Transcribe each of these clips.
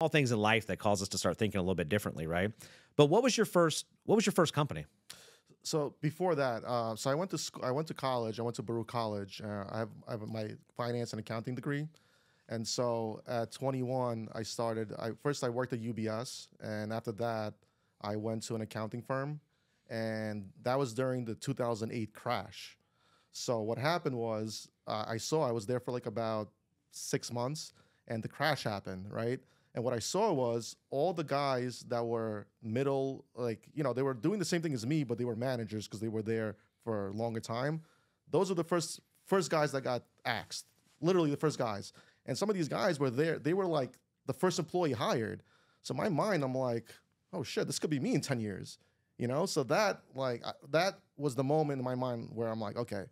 all things in life that cause us to start thinking a little bit differently, right? But what was your first company? So before that, so I went to I went to college. I went to Baruch College. I have my finance and accounting degree. And so at 21, I started. I worked at UBS, and after that, I went to an accounting firm, and that was during the 2008 crash. So what happened was I was there for like about 6 months, and the crash happened, right? And what I saw was all the guys that were middle, like they were doing the same thing as me, but they were managers because they were there for a longer time. Those are the first guys that got axed, literally the first guys. And some of these guys were there; they were like the first employee hired. So in my mind, I'm like, oh shit, this could be me in 10 years, So that was the moment in my mind where I'm like, okay,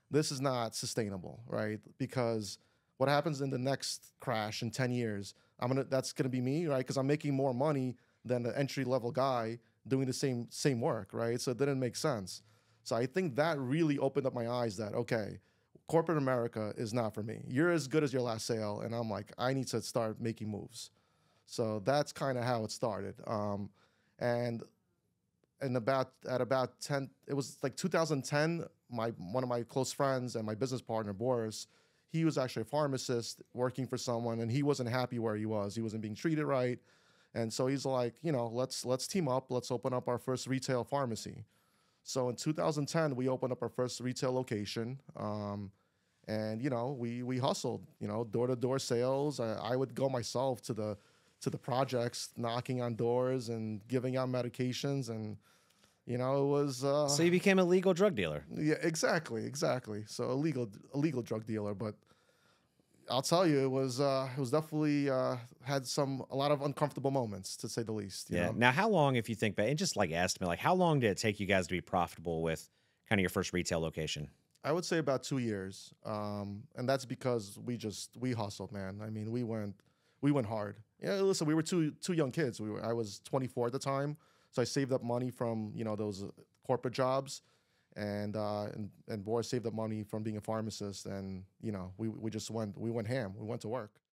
this is not sustainable, right? Because what happens in the next crash in 10 years, that's gonna be me, right? Because I'm making more money than the entry level guy doing the same work, right? So it didn't make sense. So I think that really opened up my eyes that okay, corporate America is not for me. You're as good as your last sale, and I'm like, I need to start making moves. So that's kind of how it started. And at about 10, it was like 2010. My One of my close friends and my business partner Boris, he was actually a pharmacist working for someone, and he wasn't happy where he was. He wasn't being treated right, and so he's like, let's team up. Let's open up our first retail pharmacy. So in 2010, we opened up our first retail location. And we hustled, door to door sales. I would go myself to the projects, knocking on doors and giving out medications, and it was So you became a legal drug dealer. yeah, exactly. So illegal drug dealer, but I'll tell you, it was definitely had a lot of uncomfortable moments to say the least. Yeah. Now, how long, if you think back, and just like estimate, like how long did it take you guys to be profitable with kind of your first retail location? I would say about 2 years, and that's because we hustled, man. I mean, we went hard. Yeah, listen, we were two young kids. I was 24 at the time, so I saved up money from those corporate jobs, and Boris saved up money from being a pharmacist, and we went ham. We went to work.